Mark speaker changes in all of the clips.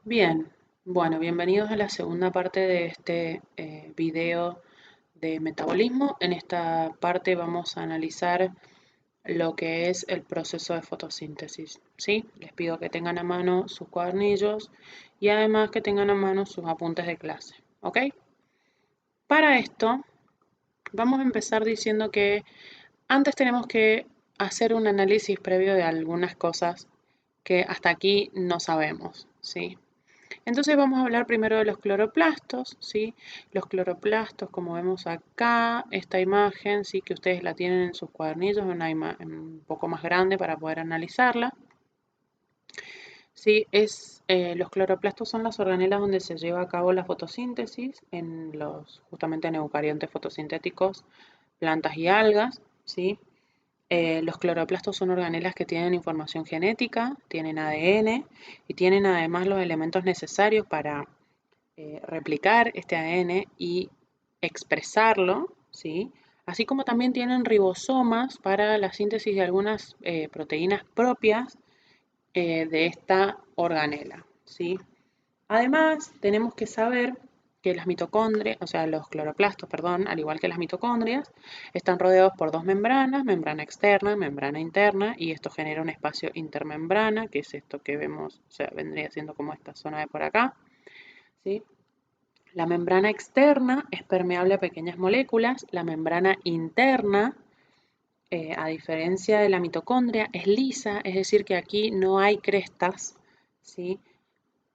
Speaker 1: Bien, bueno, bienvenidos a la segunda parte de este video de metabolismo. En esta parte vamos a analizar lo que es el proceso de fotosíntesis, ¿sí? Les pido que tengan a mano sus cuadernillos y además que tengan a mano sus apuntes de clase, ¿ok? Para esto vamos a empezar diciendo que antes tenemos que hacer un análisis previo de algunas cosas que hasta aquí no sabemos, ¿sí? Entonces vamos a hablar primero de los cloroplastos, ¿sí? Los cloroplastos, como vemos acá, esta imagen, sí, que ustedes la tienen en sus cuadernillos, una imagen un poco más grande para poder analizarla. Sí, los cloroplastos son las organelas donde se lleva a cabo la fotosíntesis justamente en eucariontes fotosintéticos, plantas y algas, ¿sí? Los cloroplastos son organelas que tienen información genética, tienen ADN y tienen además los elementos necesarios para replicar este ADN y expresarlo, ¿sí? Así como también tienen ribosomas para la síntesis de algunas proteínas propias de esta organela, ¿sí? Además, tenemos que saber que las mitocondrias, o sea, los cloroplastos, perdón, al igual que las mitocondrias, están rodeados por dos membranas, membrana externa, membrana interna, y esto genera un espacio intermembrana, que es esto que vemos, o sea, vendría siendo como esta zona de por acá, ¿sí? La membrana externa es permeable a pequeñas moléculas, la membrana interna, a diferencia de la mitocondria, es lisa, es decir, que aquí no hay crestas, ¿sí?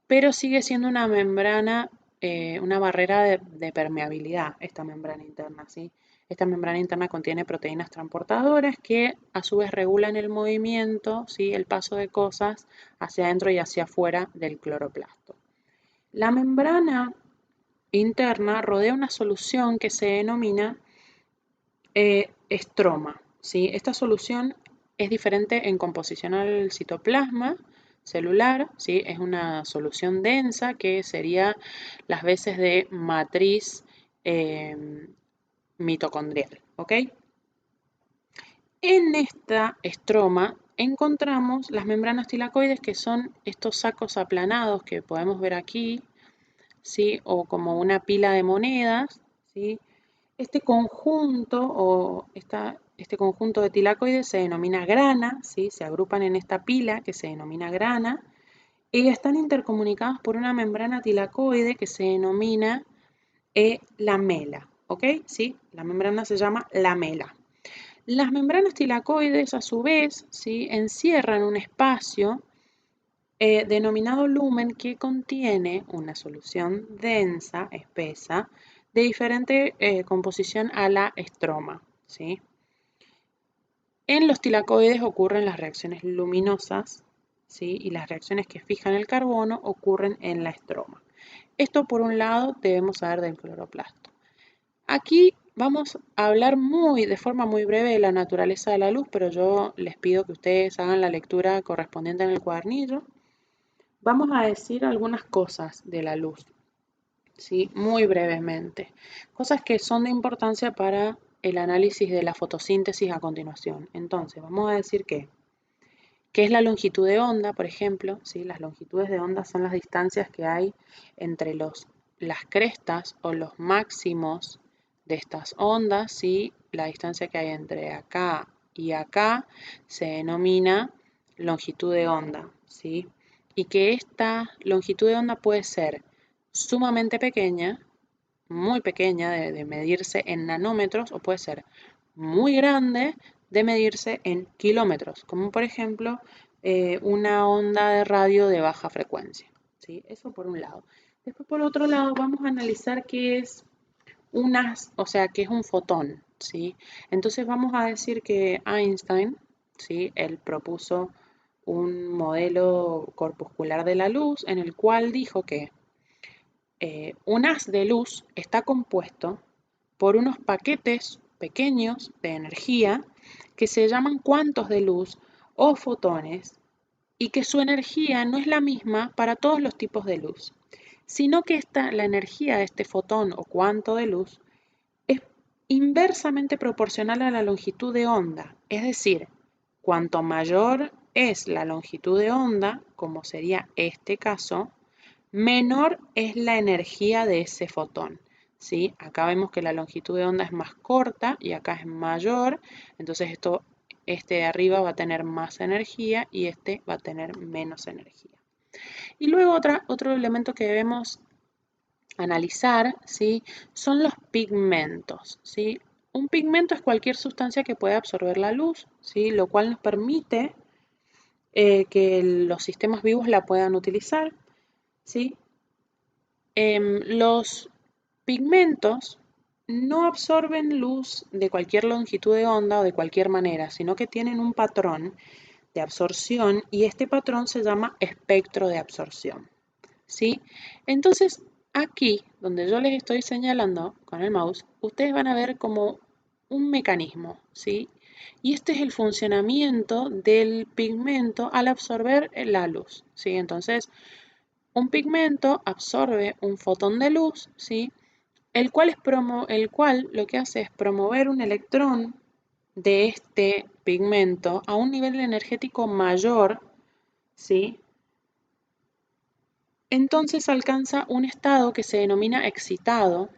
Speaker 1: Pero sigue siendo una membrana, una barrera de permeabilidad, esta membrana interna, ¿sí? Esta membrana interna contiene proteínas transportadoras que a su vez regulan el movimiento, ¿sí? El paso de cosas hacia adentro y hacia afuera del cloroplasto. La membrana interna rodea una solución que se denomina estroma, ¿sí? Esta solución es diferente en composición al citoplasma celular, ¿sí? Es una solución densa que sería las veces de matriz eh, mitocondrial, ¿ok? En esta estroma encontramos las membranas tilacoides, que son estos sacos aplanados que podemos ver aquí, ¿sí? O como una pila de monedas, ¿sí? Este conjunto este conjunto de tilacoides se denomina grana, ¿sí? Se agrupan en esta pila que se denomina grana y están intercomunicados por una membrana tilacoide que se denomina lamela, ¿ok? ¿Sí? La membrana se llama lamela. Las membranas tilacoides, a su vez, ¿sí? Encierran un espacio denominado lumen, que contiene una solución densa, espesa, de diferente composición a la estroma, ¿sí? En los tilacoides ocurren las reacciones luminosas, ¿sí? Y las reacciones que fijan el carbono ocurren en la estroma. Esto por un lado debemos saber del cloroplasto. Aquí vamos a hablar de forma muy breve de la naturaleza de la luz, pero yo les pido que ustedes hagan la lectura correspondiente en el cuadernillo. Vamos a decir algunas cosas de la luz, ¿sí? Muy brevemente. Cosas que son de importancia para el análisis de la fotosíntesis a continuación. Entonces, vamos a decir ¿qué es la longitud de onda, por ejemplo? ¿Sí? Las longitudes de onda son las distancias que hay entre las crestas o los máximos de estas ondas, ¿sí? La distancia que hay entre acá y acá se denomina longitud de onda, ¿sí? Y que esta longitud de onda puede ser sumamente pequeña, muy pequeña, de medirse en nanómetros, o puede ser muy grande, de medirse en kilómetros, como por ejemplo una onda de radio de baja frecuencia, ¿sí? Eso por un lado. Después, por otro lado, vamos a analizar qué es o sea, qué es un fotón, ¿sí? Entonces vamos a decir que Einstein, ¿sí? Él propuso un modelo corpuscular de la luz en el cual dijo que un haz de luz está compuesto por unos paquetes pequeños de energía que se llaman cuantos de luz o fotones, y que su energía no es la misma para todos los tipos de luz, sino que la energía de este fotón o cuanto de luz es inversamente proporcional a la longitud de onda. Es decir, cuanto mayor es la longitud de onda, como sería este caso, menor es la energía de ese fotón. ¿Sí? Acá vemos que la longitud de onda es más corta y acá es mayor, entonces este de arriba va a tener más energía y este va a tener menos energía. Y luego otro elemento que debemos analizar, ¿sí? Son los pigmentos, ¿sí? Un pigmento es cualquier sustancia que puede absorber la luz, ¿sí? Lo cual nos permite que los sistemas vivos la puedan utilizar, ¿sí? Los pigmentos no absorben luz de cualquier longitud de onda o de cualquier manera, sino que tienen un patrón de absorción y este patrón se llama espectro de absorción, ¿sí? Entonces, aquí, donde yo les estoy señalando con el mouse, ustedes van a ver como un mecanismo, ¿sí? Y este es el funcionamiento del pigmento al absorber la luz, ¿sí? Entonces, un pigmento absorbe un fotón de luz, ¿sí? El cual lo que hace es promover un electrón de este pigmento a un nivel energético mayor, ¿sí? Entonces alcanza un estado que se denomina excitado,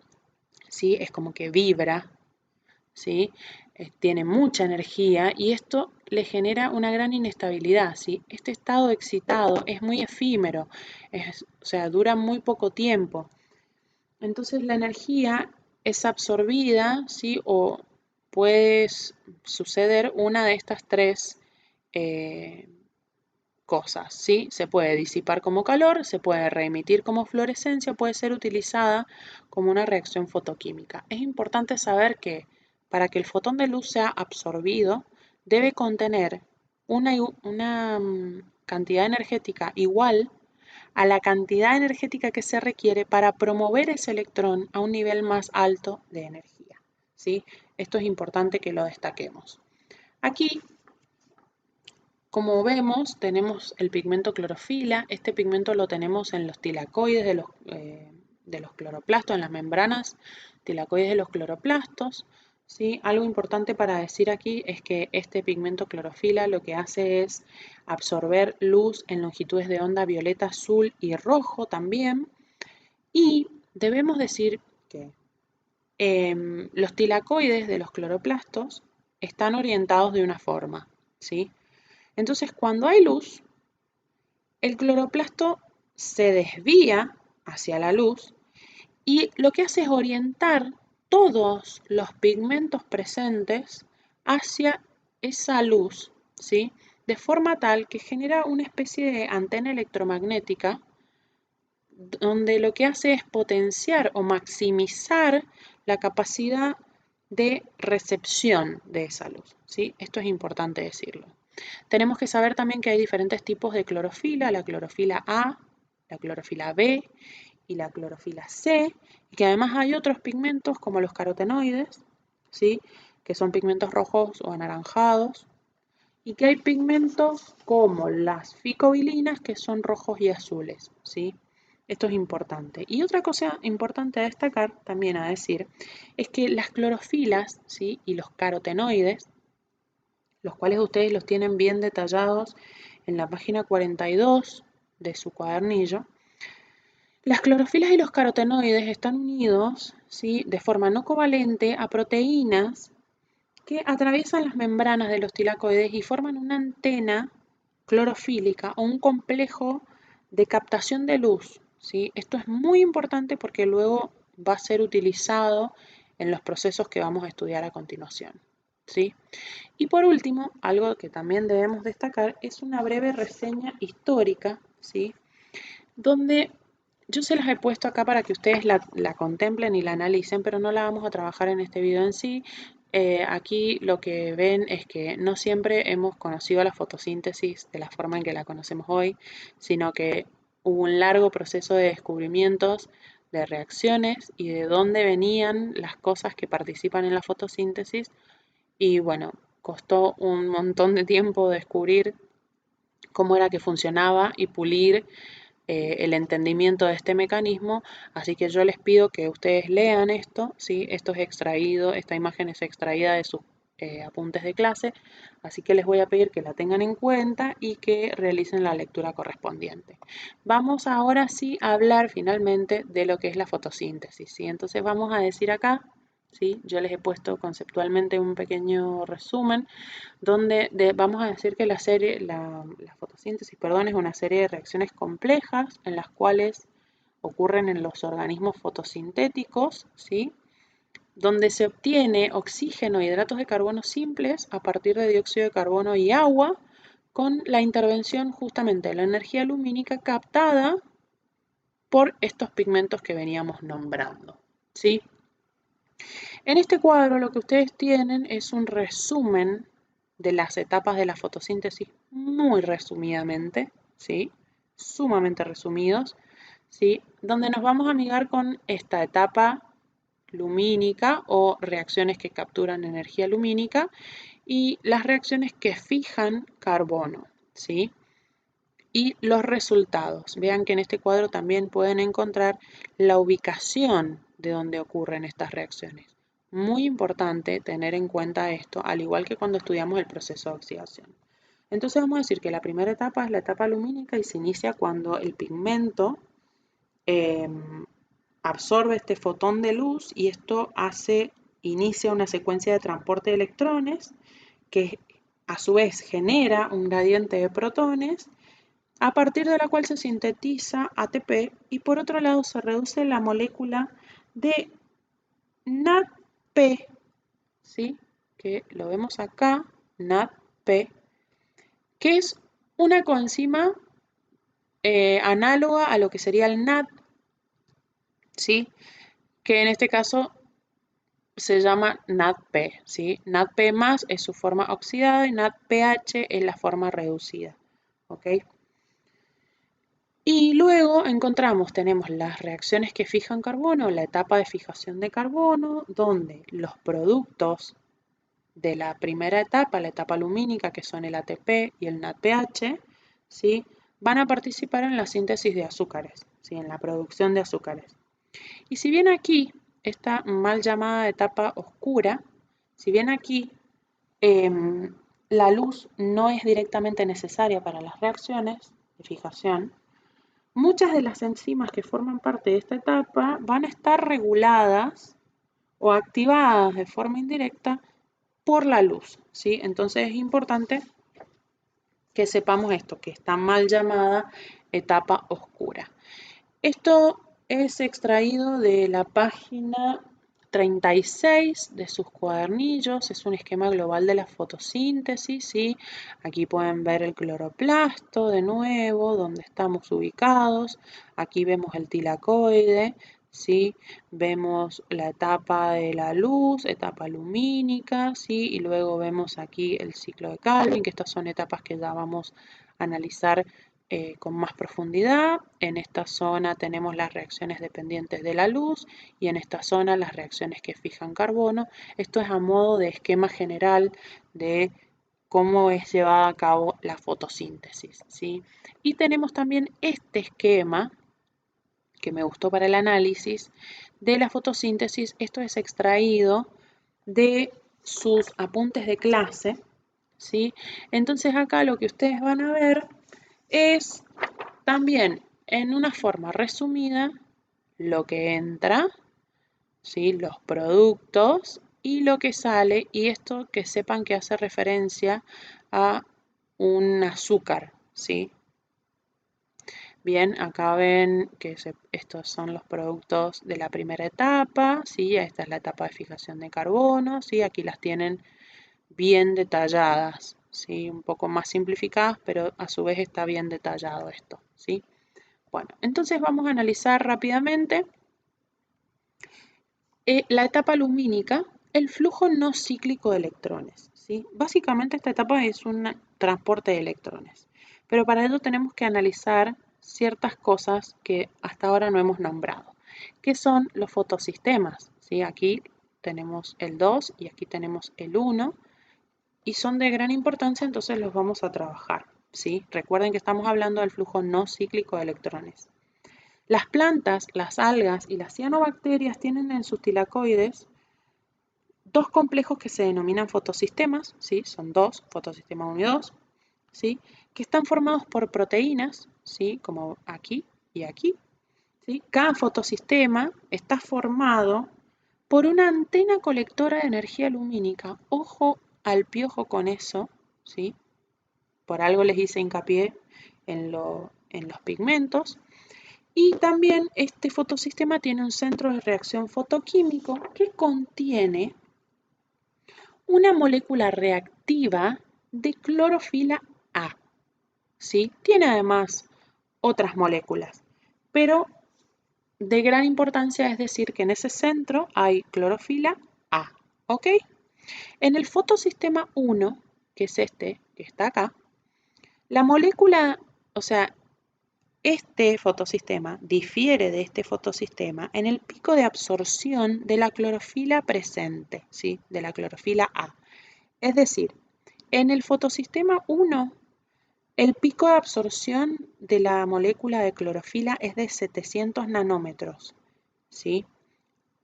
Speaker 1: ¿sí? Es como que vibra, ¿sí? Tiene mucha energía y esto le genera una gran inestabilidad, ¿sí? Este estado excitado es muy efímero, o sea, dura muy poco tiempo. Entonces la energía es absorbida, ¿sí? O puede suceder una de estas tres eh, cosas, ¿sí? Se puede disipar como calor, se puede reemitir como fluorescencia, puede ser utilizada como una reacción fotoquímica. Es importante saber que para que el fotón de luz sea absorbido, debe contener una cantidad energética igual a la cantidad energética que se requiere para promover ese electrón a un nivel más alto de energía, ¿sí? Esto es importante que lo destaquemos. Aquí, como vemos, tenemos el pigmento clorofila. Este pigmento lo tenemos en los tilacoides de los cloroplastos, en las membranas tilacoides de los cloroplastos, ¿sí? Algo importante para decir aquí es que este pigmento clorofila lo que hace es absorber luz en longitudes de onda violeta, azul y rojo también. Y debemos decir que los tilacoides de los cloroplastos están orientados de una forma, ¿sí? Entonces, cuando hay luz, el cloroplasto se desvía hacia la luz y lo que hace es orientar todos los pigmentos presentes hacia esa luz, ¿sí? De forma tal que genera una especie de antena electromagnética donde lo que hace es potenciar o maximizar la capacidad de recepción de esa luz, ¿sí? Esto es importante decirlo. Tenemos que saber también que hay diferentes tipos de clorofila, la clorofila A, la clorofila B y la clorofila C, y que además hay otros pigmentos como los carotenoides, ¿sí? Que son pigmentos rojos o anaranjados, y que hay pigmentos como las ficobilinas que son rojos y azules, ¿sí? Esto es importante. Y otra cosa importante a destacar, también a decir, es que las clorofilas, ¿sí? Y los carotenoides, los cuales ustedes los tienen bien detallados en la página 42 de su cuadernillo. Las clorofilas y los carotenoides están unidos, ¿sí? De forma no covalente a proteínas que atraviesan las membranas de los tilacoides y forman una antena clorofílica o un complejo de captación de luz, ¿sí? Esto es muy importante porque luego va a ser utilizado en los procesos que vamos a estudiar a continuación, ¿sí? Y por último, algo que también debemos destacar es una breve reseña histórica, ¿sí? Donde yo se las he puesto acá para que ustedes la contemplen y la analicen, pero no la vamos a trabajar en este video en sí. Aquí lo que ven es que no siempre hemos conocido la fotosíntesis de la forma en que la conocemos hoy, sino que hubo un largo proceso de descubrimientos, de reacciones y de dónde venían las cosas que participan en la fotosíntesis. Y bueno, costó un montón de tiempo descubrir cómo era que funcionaba y pulir el entendimiento de este mecanismo, así que yo les pido que ustedes lean esto, ¿sí? Esto es extraído, esta imagen es extraída de sus apuntes de clase, así que les voy a pedir que la tengan en cuenta y que realicen la lectura correspondiente. Vamos ahora sí a hablar finalmente de lo que es la fotosíntesis, ¿sí? Entonces vamos a decir acá, ¿sí? Yo les he puesto conceptualmente un pequeño resumen donde vamos a decir que la fotosíntesis, perdón, es una serie de reacciones complejas en las cuales ocurren en los organismos fotosintéticos, ¿sí? Donde se obtiene oxígeno e hidratos de carbono simples a partir de dióxido de carbono y agua con la intervención justamente de la energía lumínica captada por estos pigmentos que veníamos nombrando, ¿sí? En este cuadro lo que ustedes tienen es un resumen de las etapas de la fotosíntesis muy resumidamente, ¿sí? Sumamente resumidos, ¿sí? Donde nos vamos a amigar con esta etapa lumínica o reacciones que capturan energía lumínica y las reacciones que fijan carbono, ¿sí? Y los resultados. Vean que en este cuadro también pueden encontrar la ubicación de donde ocurren estas reacciones. Muy importante tener en cuenta esto, al igual que cuando estudiamos el proceso de oxidación. Entonces vamos a decir que la primera etapa es la etapa lumínica y se inicia cuando el pigmento absorbe este fotón de luz y esto inicia una secuencia de transporte de electrones que a su vez genera un gradiente de protones a partir de la cual se sintetiza ATP y por otro lado se reduce la molécula de NADP, ¿sí? Que lo vemos acá, NADP, que es una coenzima análoga a lo que sería el NAD, ¿sí? Que en este caso se llama NADP, ¿sí? NADP más es su forma oxidada y NADPH es la forma reducida, ¿ok? Y luego tenemos las reacciones que fijan carbono, la etapa de fijación de carbono, donde los productos de la primera etapa, la etapa lumínica, que son el ATP y el NADPH, ¿sí? Van a participar en la síntesis de azúcares, ¿sí? En la producción de azúcares. Y si bien aquí, esta mal llamada etapa oscura, si bien aquí la luz no es directamente necesaria para las reacciones de fijación, muchas de las enzimas que forman parte de esta etapa van a estar reguladas o activadas de forma indirecta por la luz, ¿sí? Entonces es importante que sepamos esto, que está mal llamada etapa oscura. Esto es extraído de la página 36 de sus cuadernillos, es un esquema global de la fotosíntesis, ¿sí? Aquí pueden ver el cloroplasto de nuevo, donde estamos ubicados, aquí vemos el tilacoide, ¿sí? Vemos la etapa de la luz, etapa lumínica, ¿sí? Y luego vemos aquí el ciclo de Calvin, que estas son etapas que ya vamos a analizar con más profundidad. En esta zona tenemos las reacciones dependientes de la luz y en esta zona las reacciones que fijan carbono. Esto es a modo de esquema general de cómo es llevada a cabo la fotosíntesis, ¿sí? Y tenemos también este esquema que me gustó para el análisis de la fotosíntesis. Esto es extraído de sus apuntes de clase, ¿sí? Entonces acá lo que ustedes van a ver es también en una forma resumida lo que entra, ¿sí? Los productos y lo que sale, y esto que sepan que hace referencia a un azúcar, ¿sí? Bien, acá ven que estos son los productos de la primera etapa, ¿sí? Esta es la etapa de fijación de carbono, ¿sí? Aquí las tienen bien detalladas, ¿sí? Un poco más simplificadas, pero a su vez está bien detallado esto, ¿sí? Bueno, entonces vamos a analizar rápidamente la etapa lumínica, el flujo no cíclico de electrones, ¿sí? Básicamente esta etapa es un transporte de electrones, pero para ello tenemos que analizar ciertas cosas que hasta ahora no hemos nombrado, que son los fotosistemas, ¿sí? Aquí tenemos el 2 y aquí tenemos el 1 y son de gran importancia, entonces los vamos a trabajar, ¿sí? Recuerden que estamos hablando del flujo no cíclico de electrones. Las plantas, las algas y las cianobacterias tienen en sus tilacoides dos complejos que se denominan fotosistemas, ¿sí? Son dos, fotosistema 1 y 2, ¿sí? Que están formados por proteínas, ¿sí? Como aquí y aquí, ¿sí? Cada fotosistema está formado por una antena colectora de energía lumínica. Ojo al piojo con eso, ¿sí? Por algo les hice hincapié en los pigmentos. Y también este fotosistema tiene un centro de reacción fotoquímico que contiene una molécula reactiva de clorofila A, ¿sí? Tiene además otras moléculas, pero de gran importancia es decir que en ese centro hay clorofila A, ¿ok? En el fotosistema 1, que es este que está acá, la molécula, o sea, este fotosistema difiere de este fotosistema en el pico de absorción de la clorofila presente, ¿sí? De la clorofila A. Es decir, en el fotosistema 1, el pico de absorción de la molécula de clorofila es de 700 nanómetros, ¿sí?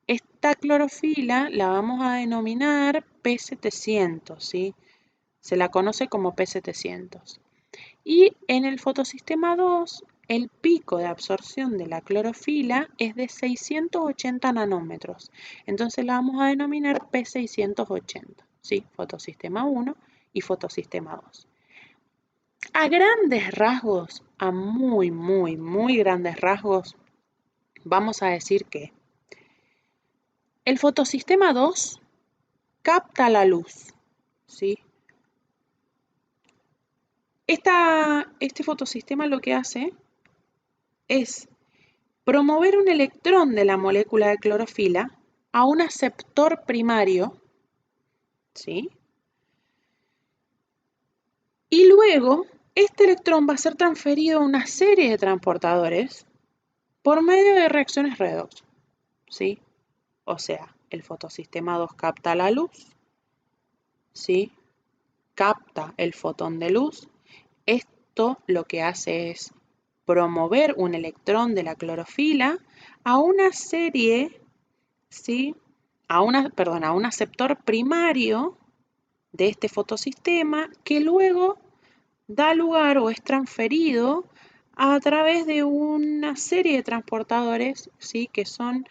Speaker 1: Esta clorofila la vamos a denominar P700, ¿sí? Se la conoce como P700. Y en el fotosistema 2, el pico de absorción de la clorofila es de 680 nanómetros. Entonces la vamos a denominar P680, ¿sí? Fotosistema 1 y fotosistema 2. A grandes rasgos, a muy grandes rasgos, vamos a decir que el fotosistema 2 capta la luz, ¿sí? Este fotosistema lo que hace es promover un electrón de la molécula de clorofila a un aceptor primario, ¿sí? Y luego este electrón va a ser transferido a una serie de transportadores por medio de reacciones redox, ¿sí? O sea, el fotosistema 2 capta la luz, ¿sí? Capta el fotón de luz. Esto lo que hace es promover un electrón de la clorofila a una serie, ¿sí? A un aceptor primario de este fotosistema que luego da lugar o es transferido a través de una serie de transportadores, ¿sí? Que son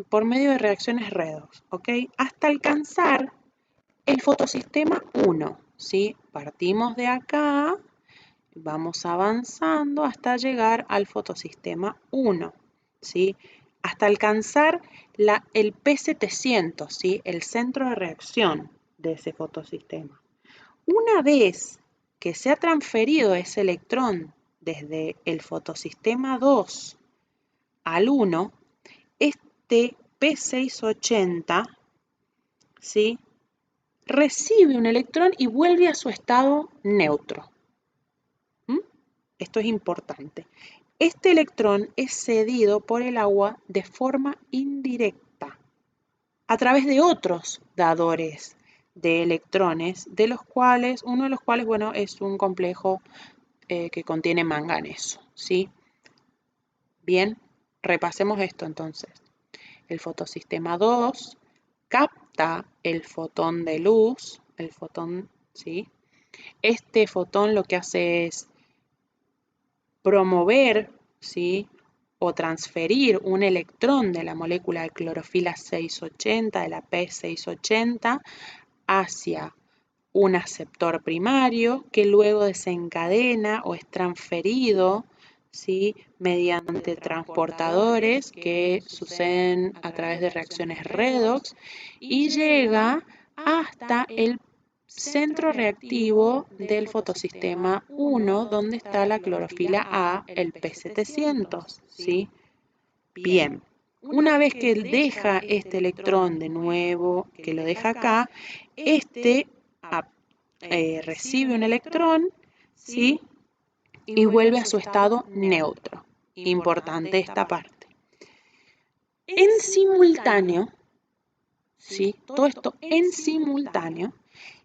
Speaker 1: por medio de reacciones redox, ¿ok? Hasta alcanzar el fotosistema 1, ¿sí? Partimos de acá, vamos avanzando hasta llegar al fotosistema 1, ¿sí? Hasta alcanzar el P700, ¿sí? El centro de reacción de ese fotosistema. Una vez que se ha transferido ese electrón desde el fotosistema 2 al 1, este P680, ¿sí? Recibe un electrón y vuelve a su estado neutro. Esto es importante. Este electrón es cedido por el agua de forma indirecta a través de otros dadores de electrones, uno de los cuales, bueno, es un complejo que contiene manganeso, ¿sí? Bien, repasemos esto entonces. El fotosistema 2 capta el fotón de luz, el fotón, ¿sí? Este fotón lo que hace es promover, ¿sí? O transferir un electrón de la molécula de clorofila 680, de la P680, hacia un aceptor primario que luego desencadena o es transferido, ¿sí? Mediante transportadores que suceden a través de reacciones redox y llega hasta el centro reactivo del fotosistema 1, donde está la clorofila A, el P700, ¿sí? Bien, una vez que él deja este electrón de nuevo, que lo deja acá, este recibe un electrón, ¿sí? Y vuelve a su estado neutro. Importante esta parte. En simultáneo, ¿sí? Todo esto en simultáneo,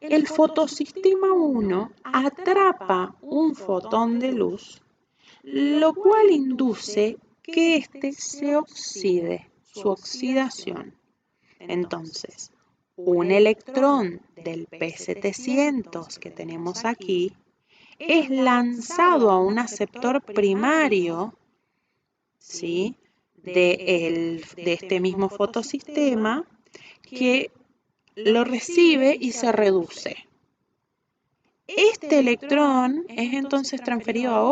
Speaker 1: el fotosistema 1 atrapa un fotón de luz, lo cual induce que éste se oxide, su oxidación. Entonces, un electrón del P700 que tenemos aquí es lanzado a un aceptor primario, ¿sí?, de este mismo fotosistema, que lo recibe y se reduce. Este electrón es entonces transferido a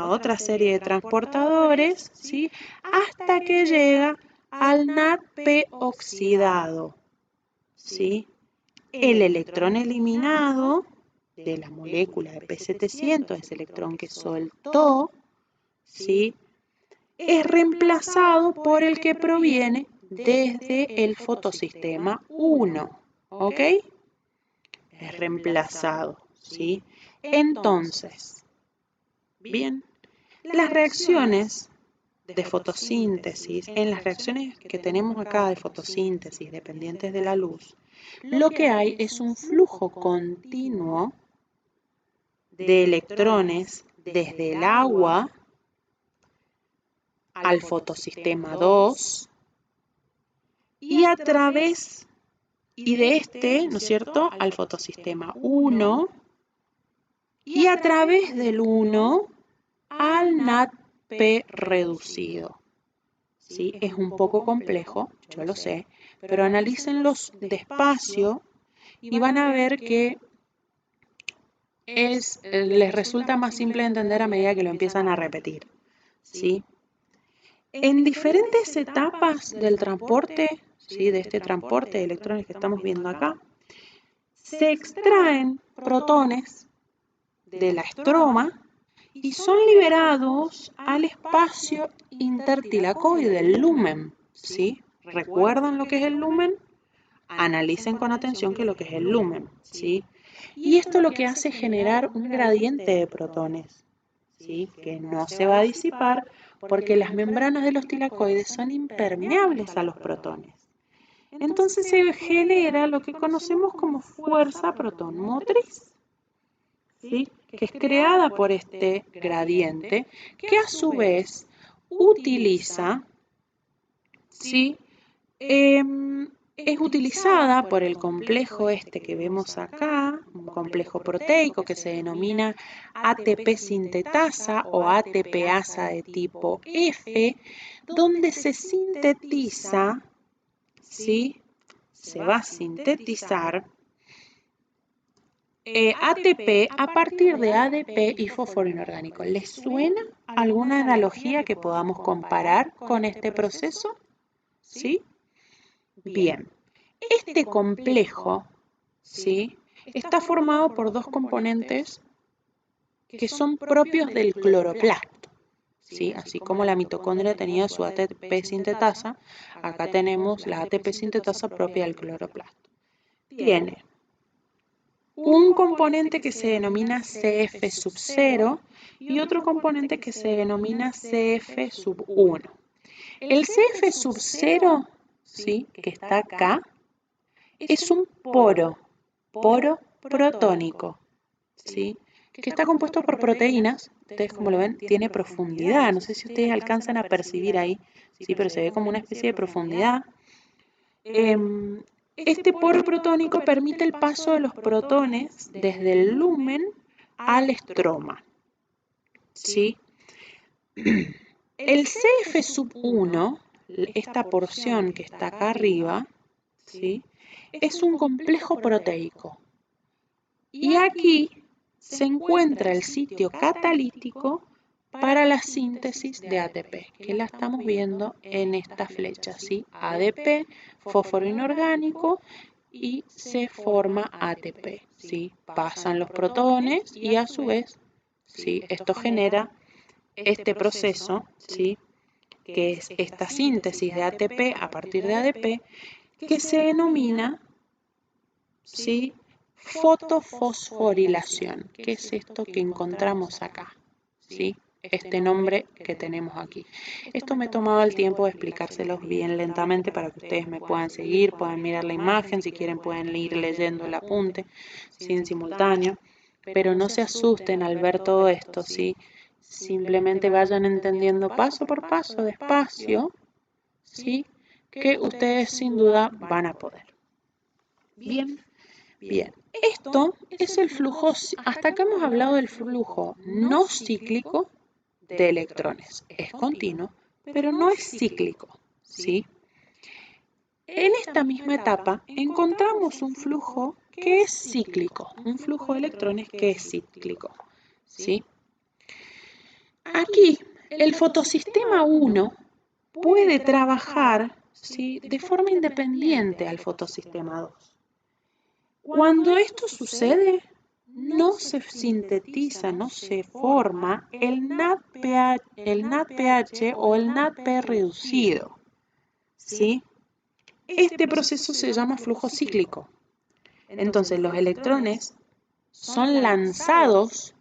Speaker 1: otra serie de transportadores, ¿sí?, hasta que llega al NADP oxidado, ¿sí? El electrón eliminado de la molécula de P700, ese electrón que soltó, ¿sí?, es reemplazado por el que proviene desde el fotosistema 1, ¿ok? Es reemplazado, ¿sí? Entonces, bien, las reacciones de fotosíntesis, en las reacciones que tenemos acá de fotosíntesis dependientes de la luz, lo que hay es un flujo continuo de electrones desde el agua al fotosistema 2 y a través, y de este, ¿no es cierto?, al fotosistema 1 y a través del 1 al NADP reducido. ¿Sí? Es un poco complejo, yo lo sé, pero analícenlos despacio y van a ver que les resulta más simple de entender a medida que lo empiezan a repetir, ¿sí? En diferentes etapas del transporte, ¿sí?, de este transporte de electrones que estamos viendo acá, se extraen protones de la estroma y son liberados al espacio intertilacoide, el lumen, ¿sí? ¿Recuerdan lo que es el lumen? Analicen con atención qué es lo que es el lumen, ¿sí? Y esto lo que hace es generar un gradiente de protones, ¿sí?, que no se va a disipar porque las membranas de los tilacoides son impermeables a los protones. Entonces se genera lo que conocemos como fuerza protón motriz, ¿sí?, que es creada por este gradiente, que a su vez utiliza, ¿sí?, es utilizada por el complejo este que vemos acá, un complejo proteico que se denomina ATP sintetasa o ATPasa de tipo F, donde se sintetiza, ¿sí?, se va a sintetizar ATP a partir de ADP y fósforo inorgánico. ¿Les suena alguna analogía que podamos comparar con este proceso? ¿Sí? Bien. Este complejo, ¿sí?, está formado por dos componentes que son propios del cloroplasto, ¿sí? Así como la mitocondria tenía su ATP sintetasa, acá tenemos la ATP sintetasa propia del cloroplasto. Tiene un componente que se denomina CF sub 0 y otro componente que se denomina CF sub 1. El CF sub 0, ¿sí?, que está acá, es un poro protónico, ¿sí?, que está compuesto por proteínas. Ustedes, como lo ven, tiene profundidad. No sé si ustedes alcanzan a percibir ahí, sí, pero se ve como una especie de profundidad. Este poro protónico permite el paso de los protones desde el lumen al estroma, ¿sí? El CF sub 1, esta porción que está acá arriba, ¿sí?, es un complejo proteico. Y aquí se encuentra el sitio catalítico para la síntesis de ATP, que la estamos viendo en esta flecha, ¿sí? ADP, fósforo inorgánico, y se forma ATP, ¿sí? Pasan los protones y a su vez, ¿sí?, esto genera este proceso, ¿sí?, que es esta síntesis de ATP a partir de ADP, que se denomina, ¿sí?, fotofosforilación, que es esto que encontramos acá, ¿sí?, este nombre que tenemos aquí. Esto me he tomado el tiempo de explicárselos bien lentamente para que ustedes me puedan seguir, puedan mirar la imagen, si quieren pueden ir leyendo el apunte, ¿sí?, en simultáneo, pero no se asusten al ver todo esto, ¿sí? Simplemente vayan entendiendo paso por paso, despacio, ¿sí?, que ustedes sin duda van a poder. Bien, bien. Esto es el flujo, hasta acá hemos hablado del flujo no cíclico de electrones. Es continuo, pero no es cíclico, ¿sí? En esta misma etapa encontramos un flujo que es cíclico, un flujo de electrones que es cíclico, ¿sí? Aquí, el fotosistema 1 puede trabajar, ¿sí?, de forma independiente al fotosistema 2. Cuando esto sucede, no se sintetiza, no se forma el NADPH o el NADP reducido, ¿sí? Este proceso se llama flujo cíclico. Entonces, los electrones son lanzados,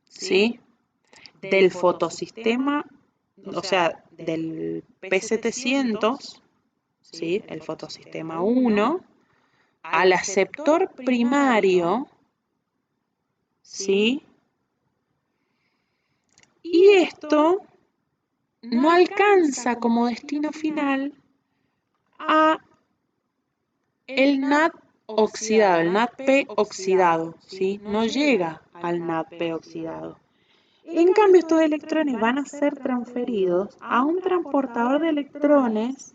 Speaker 1: ¿sí?, del fotosistema, o sea, del P700, ¿sí?, el fotosistema 1, al aceptor primario, ¿sí? Y esto no alcanza como destino final a el NAD oxidado, el NADP oxidado, ¿sí? No llega al NADP oxidado. En cambio, estos electrones van a ser transferidos a un transportador de electrones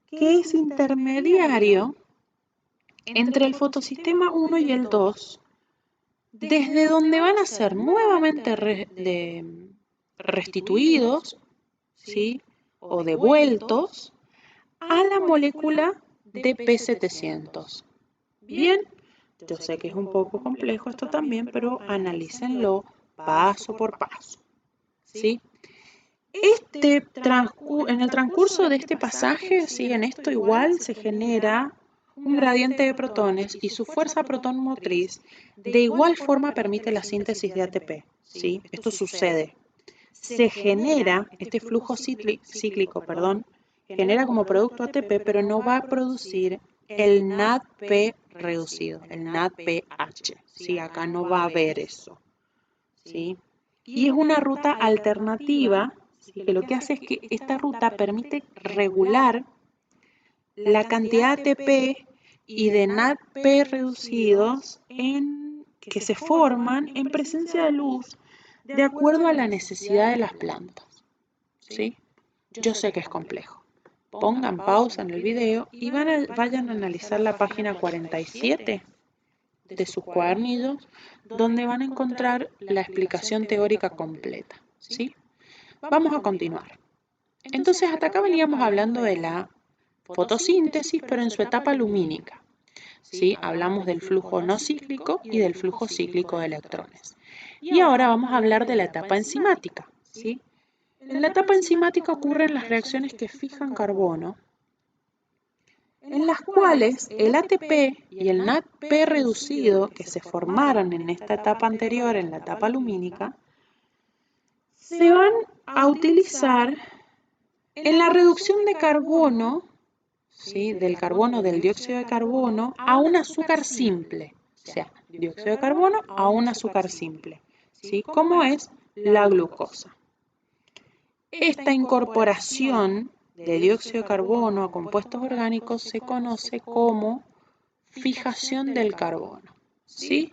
Speaker 1: que es intermediario entre el fotosistema 1 y el 2, desde donde van a ser nuevamente restituidos, ¿sí?, o devueltos a la molécula de P700. Bien, yo sé que es un poco complejo esto también, pero analícenlo paso por paso, ¿sí? En el transcurso de este pasaje, ¿sí?, en esto igual se genera un gradiente de protones y su fuerza proton motriz de igual forma permite la síntesis de ATP, ¿sí? Esto sucede. Se genera, este flujo cíclico, genera como producto ATP, pero no va a producir el NADP reducido, el NADPH, ¿sí? Acá no va a haber eso, ¿sí? Y es una ruta alternativa, ¿sí?, que lo que hace es que esta ruta permite regular la cantidad de ATP y de NADP reducidos que se forman en presencia de luz de acuerdo a la necesidad de las plantas, ¿sí? Yo sé que es complejo. Pongan pausa en el video y vayan a analizar la página 47 de sus cuadernillos, donde van a encontrar la explicación teórica completa, ¿sí? Vamos a continuar. Entonces, hasta acá veníamos hablando de la fotosíntesis, pero en su etapa lumínica, ¿sí? Hablamos del flujo no cíclico y del flujo cíclico de electrones. Y ahora vamos a hablar de la etapa enzimática, ¿sí? En la etapa enzimática ocurren las reacciones que fijan carbono, en las cuales el ATP y el NADP reducido que se formaron en esta etapa anterior, en la etapa lumínica, se van a utilizar en la reducción de carbono, ¿sí?, del carbono, del dióxido de carbono, a un azúcar simple, o sea, dióxido de carbono a un azúcar simple, ¿sí?, como es la glucosa. Esta incorporación de dióxido de carbono a compuestos orgánicos se conoce como fijación del carbono, ¿sí?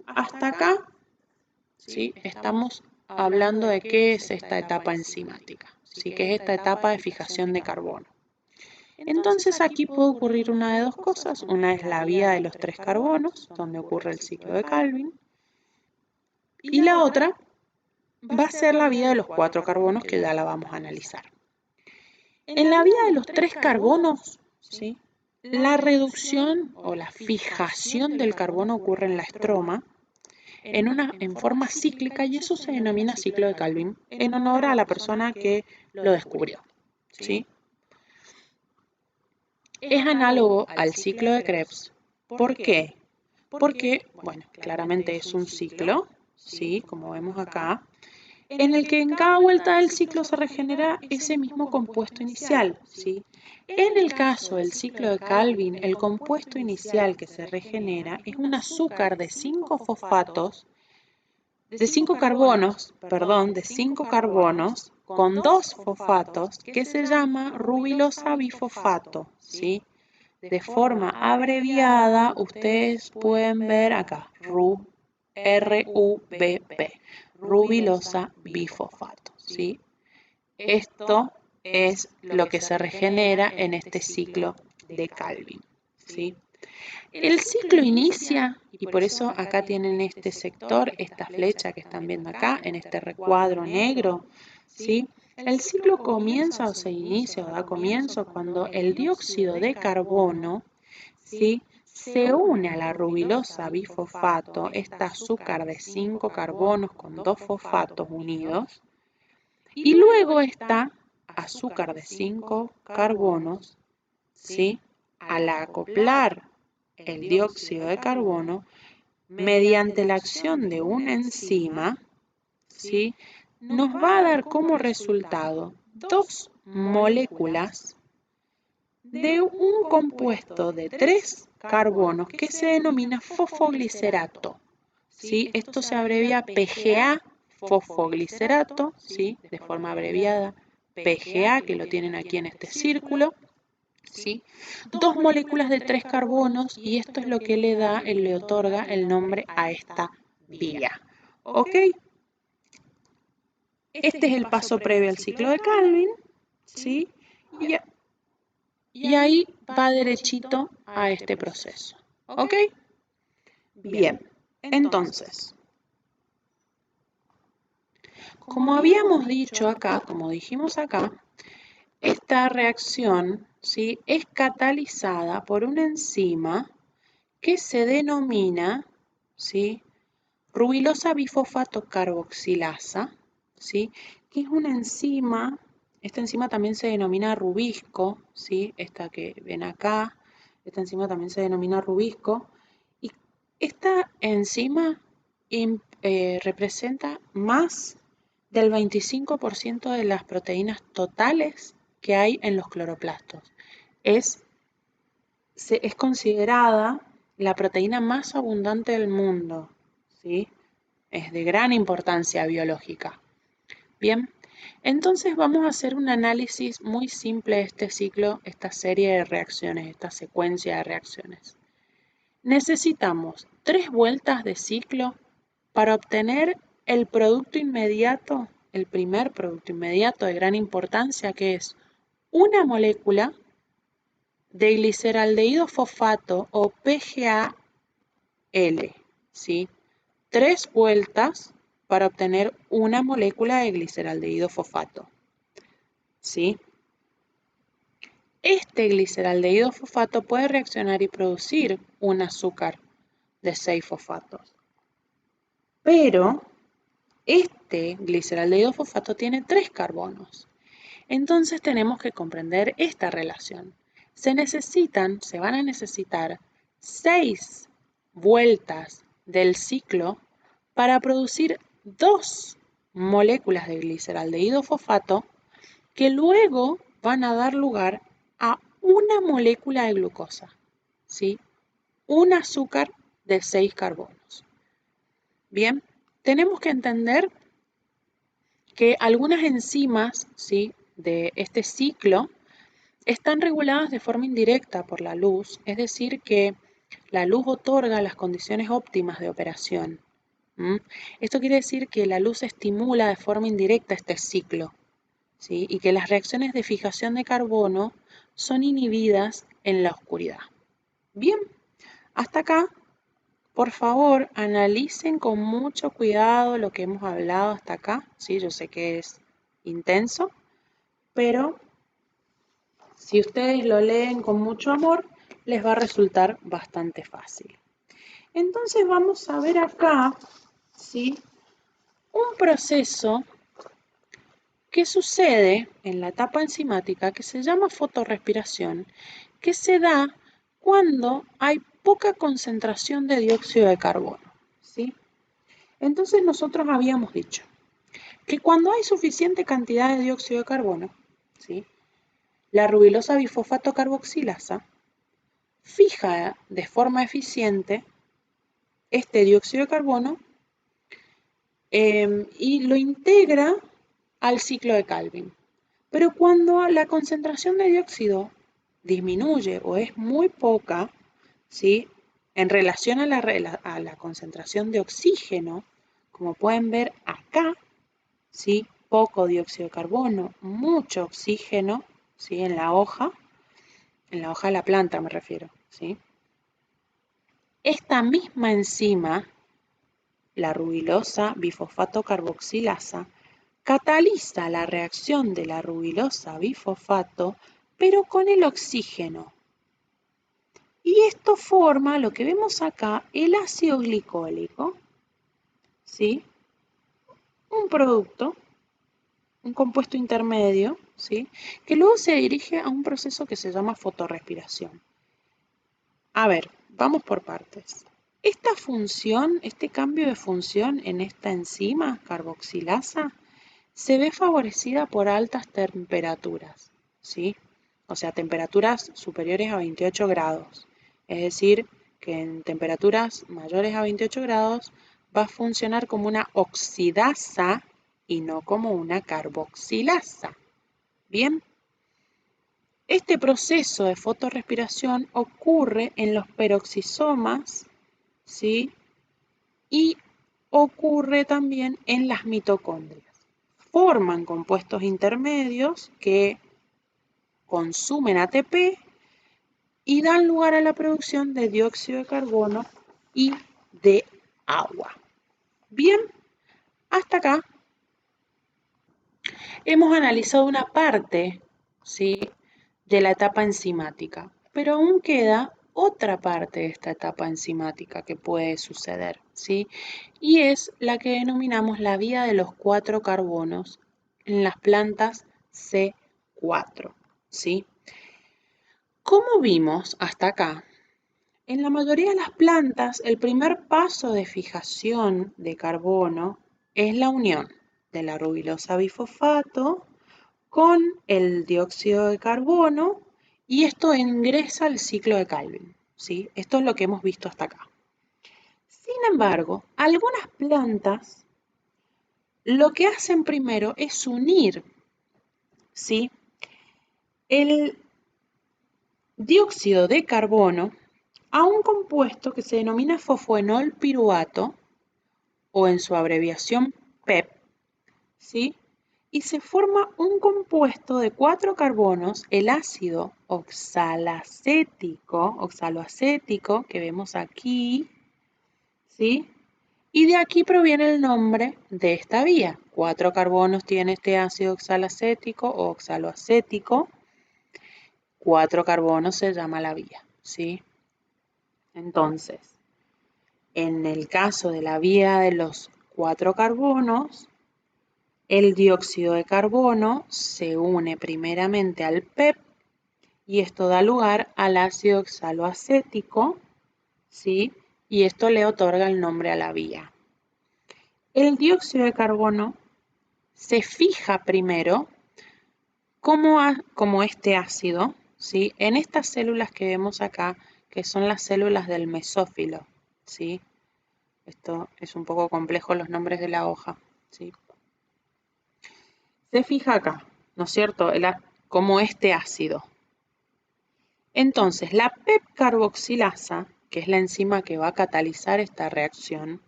Speaker 1: Hasta acá, ¿sí?, estamos hablando de qué es esta etapa enzimática, ¿sí?, que es esta etapa de fijación de carbono. Entonces aquí puede ocurrir una de dos cosas. Una es la vía de los 3 carbonos, donde ocurre el ciclo de Calvin, y la otra va a ser la vía de los 4 carbonos, que ya la vamos a analizar. En la vía de los 3 carbonos, ¿sí?, la reducción o la fijación del carbono ocurre en la estroma en forma cíclica, y eso se denomina ciclo de Calvin en honor a la persona que lo descubrió, ¿sí? Es análogo al ciclo de Krebs. ¿Por qué? Porque, bueno, claramente es un ciclo, ¿sí?, como vemos acá, en el que en cada vuelta del ciclo se regenera ese mismo compuesto inicial, ¿sí? En el caso del ciclo de Calvin, el compuesto inicial que se regenera es un azúcar de 5 fosfatos, de 5 carbonos, con dos fosfatos que se llama rubilosa bifosfato, ¿sí? De forma abreviada, ustedes pueden ver acá, RUBB, rubilosa bifosfato, ¿sí? Esto es lo que se regenera en este ciclo de Calvin, ¿sí? El ciclo inicia, y por eso acá tienen este sector, esta flecha que están viendo acá, en este recuadro negro, ¿sí? El ciclo comienza o se inicia o da comienzo cuando el dióxido de carbono, ¿sí?, se une a la rubilosa bifosfato, este azúcar de 5 carbonos con 2 fosfatos unidos, y luego está azúcar de 5 carbonos, ¿sí?, al acoplar el dióxido de carbono, mediante la acción de una enzima, ¿sí?, nos va a dar como resultado dos moléculas de un compuesto de 3 carbonos que se denomina fosfoglicerato, ¿sí? Esto se abrevia PGA, fosfoglicerato, ¿sí?, de forma abreviada PGA, que lo tienen aquí en este círculo, ¿sí? Dos moléculas de 3 carbonos, y esto es lo que le otorga el nombre a esta vía. ¿Ok? Este es el paso previo al ciclo de Calvin, ¿sí? Y ahí va derechito a este proceso. ¿Ok? Bien, entonces, como habíamos dicho acá, como dijimos acá, esta reacción, ¿sí?, es catalizada por una enzima que se denomina, ¿sí?, rubilosa bifosfato carboxilasa, ¿sí?, que es una enzima. Esta enzima también se denomina rubisco, ¿sí?, esta que ven acá, esta enzima también se denomina rubisco, y esta enzima representa más del 25% de las proteínas totales que hay en los cloroplastos. Es considerada la proteína más abundante del mundo, ¿sí? Es de gran importancia biológica. Bien, entonces vamos a hacer un análisis muy simple de este ciclo, esta serie de reacciones, esta secuencia de reacciones. Necesitamos 3 vueltas de ciclo para obtener el producto inmediato, el primer producto inmediato de gran importancia, que es una molécula de gliceraldehído fosfato o PGAL, ¿sí? 3 vueltas para obtener una molécula de gliceraldehído fosfato, ¿sí? Este gliceraldehído fosfato puede reaccionar y producir un azúcar de 6 fosfatos, pero este gliceraldehído fosfato tiene 3 carbonos. Entonces tenemos que comprender esta relación. Se van a necesitar 6 vueltas del ciclo para producir 2 moléculas de gliceraldehído fosfato que luego van a dar lugar a una molécula de glucosa, ¿sí?, un azúcar de 6 carbonos. Bien, tenemos que entender que algunas enzimas, ¿sí?, de este ciclo están reguladas de forma indirecta por la luz, es decir, que la luz otorga las condiciones óptimas de operación. Esto quiere decir que la luz estimula de forma indirecta este ciclo, ¿sí?, y que las reacciones de fijación de carbono son inhibidas en la oscuridad. Bien, hasta acá, por favor, analicen con mucho cuidado lo que hemos hablado hasta acá. Sí, yo sé que es intenso, pero si ustedes lo leen con mucho amor, les va a resultar bastante fácil. Entonces vamos a ver acá, ¿sí?, un proceso que sucede en la etapa enzimática que se llama fotorrespiración, que se da cuando hay poca concentración de dióxido de carbono, ¿sí? Entonces nosotros habíamos dicho que cuando hay suficiente cantidad de dióxido de carbono, ¿sí?, la rubilosa bifosfato carboxilasa fija de forma eficiente este dióxido de carbono y lo integra al ciclo de Calvin. Pero cuando la concentración de dióxido disminuye o es muy poca, ¿sí? En relación a la concentración de oxígeno, como pueden ver acá, ¿sí? Poco dióxido de carbono, mucho oxígeno, ¿sí? En la hoja de la planta me refiero, ¿sí? Esta misma enzima, la rubilosa bifosfato carboxilasa, cataliza la reacción de la rubilosa bifosfato, pero con el oxígeno. Y esto forma lo que vemos acá, el ácido glicólico, ¿sí? Un producto, un compuesto intermedio, ¿sí? Que luego se dirige a un proceso que se llama fotorrespiración. A ver, vamos por partes. Esta función, este cambio de función en esta enzima carboxilasa, se ve favorecida por altas temperaturas, ¿sí? O sea, temperaturas superiores a 28 grados. Es decir, que en temperaturas mayores a 28 grados va a funcionar como una oxidasa y no como una carboxilasa. Bien, este proceso de fotorrespiración ocurre en los peroxisomas, ¿sí? Y ocurre también en las mitocondrias. Forman compuestos intermedios que consumen ATP y dan lugar a la producción de dióxido de carbono y de agua. Bien, hasta acá hemos analizado una parte, ¿sí? De la etapa enzimática, pero aún queda otra parte de esta etapa enzimática que puede suceder, ¿sí? Y es la que denominamos la vía de los 4 carbonos en las plantas C4, ¿sí? Como vimos hasta acá, en la mayoría de las plantas el primer paso de fijación de carbono es la unión de la rubilosa bifosfato con el dióxido de carbono y esto ingresa al ciclo de Calvin, ¿sí? Esto es lo que hemos visto hasta acá. Sin embargo, algunas plantas lo que hacen primero es unir, ¿sí? El dióxido de carbono a un compuesto que se denomina fosfoenol piruvato o en su abreviación PEP, ¿sí? Y se forma un compuesto de 4 carbonos, el ácido oxaloacético que vemos aquí, ¿sí? Y de aquí proviene el nombre de esta vía. 4 carbonos tiene este ácido oxalacético o oxaloacético, 4 carbonos se llama la vía, ¿sí? Entonces, en el caso de la vía de los 4 carbonos, el dióxido de carbono se une primeramente al PEP y esto da lugar al ácido oxaloacético, ¿sí? Y esto le otorga el nombre a la vía. El dióxido de carbono se fija primero como este ácido, ¿sí? En estas células que vemos acá, que son las células del mesófilo, ¿sí? Esto es un poco complejo los nombres de la hoja, ¿sí? Se fija acá, ¿no es cierto? Como este ácido. Entonces, la PEP carboxilasa, que es la enzima que va a catalizar esta reacción,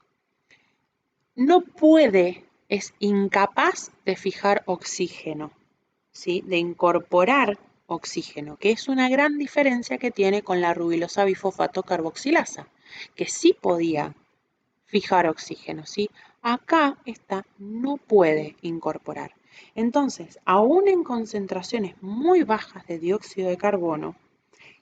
Speaker 1: no puede, es incapaz de fijar oxígeno, ¿sí? De incorporar oxígeno, que es una gran diferencia que tiene con la rubilosa bifosfato carboxilasa, que sí podía fijar oxígeno, ¿sí? Acá esta no puede incorporar. Entonces, aún en concentraciones muy bajas de dióxido de carbono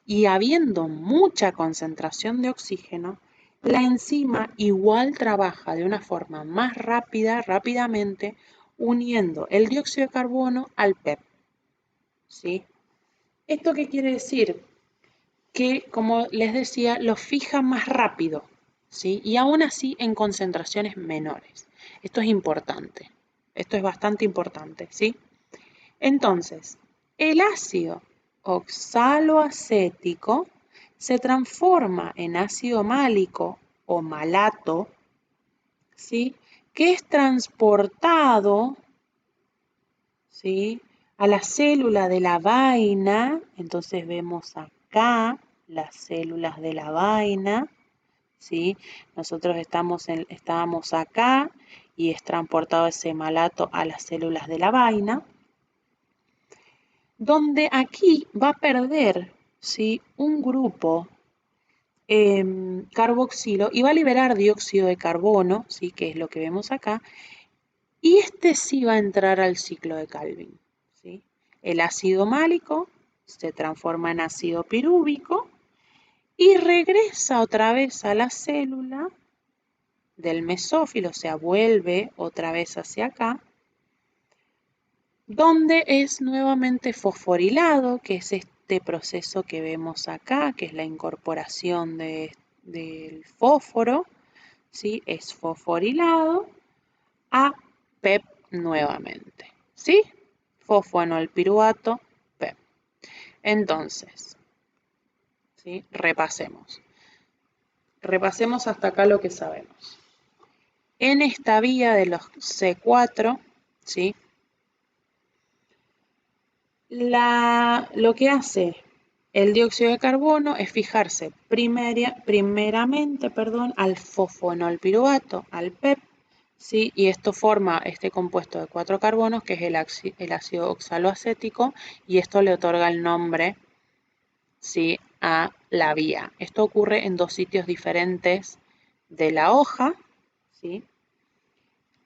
Speaker 1: y habiendo mucha concentración de oxígeno, la enzima igual trabaja de una forma más rápidamente, uniendo el dióxido de carbono al PEP, ¿sí? ¿Esto qué quiere decir? Que, como les decía, lo fija más rápido, ¿sí? Y aún así en concentraciones menores. Esto es importante. Esto es bastante importante, ¿sí? Entonces, el ácido oxaloacético se transforma en ácido málico o malato, ¿sí? Que es transportado ¿sí? A la célula de la vaina, entonces vemos acá las células de la vaina, ¿sí? Nosotros estábamos acá y es transportado ese malato a las células de la vaina, donde aquí va a perder, ¿sí? Un grupo carboxilo y va a liberar dióxido de carbono, ¿sí? Que es lo que vemos acá, y este sí va a entrar al ciclo de Calvin, ¿sí? El ácido málico se transforma en ácido pirúvico y regresa otra vez a la célula del mesófilo, o sea, vuelve otra vez hacia acá, donde es nuevamente fosforilado, que es este proceso que vemos acá, que es la incorporación del fósforo, ¿sí? Es fosforilado a PEP nuevamente, ¿sí? Fosfoanolpiruvato, PEP. Entonces, ¿sí? Repasemos. Repasemos hasta acá lo que sabemos. En esta vía de los C4, ¿sí? Lo que hace el dióxido de carbono es fijarse primeramente al fosfoanolpiruvato, al PEP, ¿sí? Y esto forma este compuesto de 4 carbonos, que es el ácido oxaloacético, y esto le otorga el nombre, ¿sí? A la vía. Esto ocurre en 2 sitios diferentes de la hoja, ¿sí?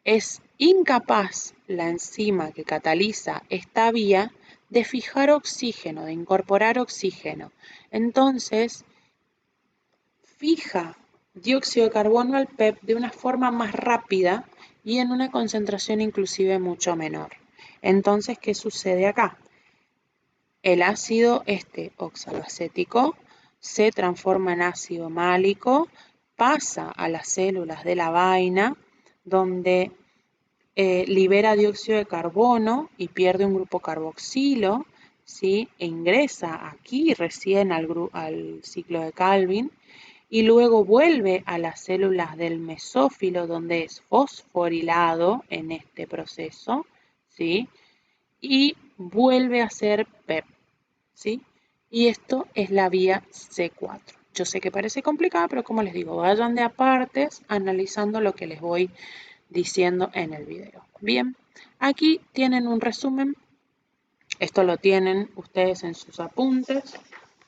Speaker 1: Es incapaz la enzima que cataliza esta vía de fijar oxígeno, de incorporar oxígeno. Entonces, fija dióxido de carbono al PEP de una forma más rápida y en una concentración inclusive mucho menor. Entonces, ¿qué sucede acá? El ácido oxaloacético se transforma en ácido málico, pasa a las células de la vaina, donde libera dióxido de carbono y pierde un grupo carboxilo, ¿sí? E ingresa aquí recién al ciclo de Calvin y luego vuelve a las células del mesófilo donde es fosforilado en este proceso, ¿sí? Y vuelve a ser PEP, ¿sí? Y esto es la vía C4. Yo sé que parece complicada, pero como les digo, vayan de a partes analizando lo que les voy diciendo en el video. Bien, aquí tienen un resumen. Esto lo tienen ustedes en sus apuntes,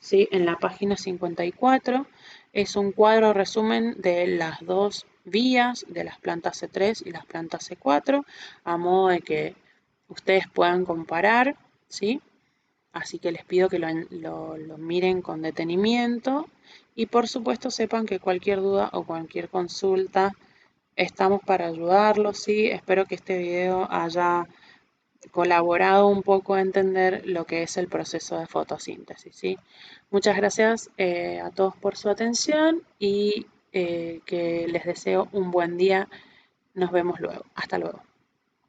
Speaker 1: ¿sí? En la página 54. Es un cuadro resumen de las 2 vías de las plantas C3 y las plantas C4, a modo de que ustedes puedan comparar, ¿sí? Así que les pido que lo miren con detenimiento y por supuesto sepan que cualquier duda o cualquier consulta estamos para ayudarlos, ¿sí? Espero que este video haya colaborado un poco a entender lo que es el proceso de fotosíntesis, ¿sí? Muchas gracias a todos por su atención y que les deseo un buen día. Nos vemos luego. Hasta luego.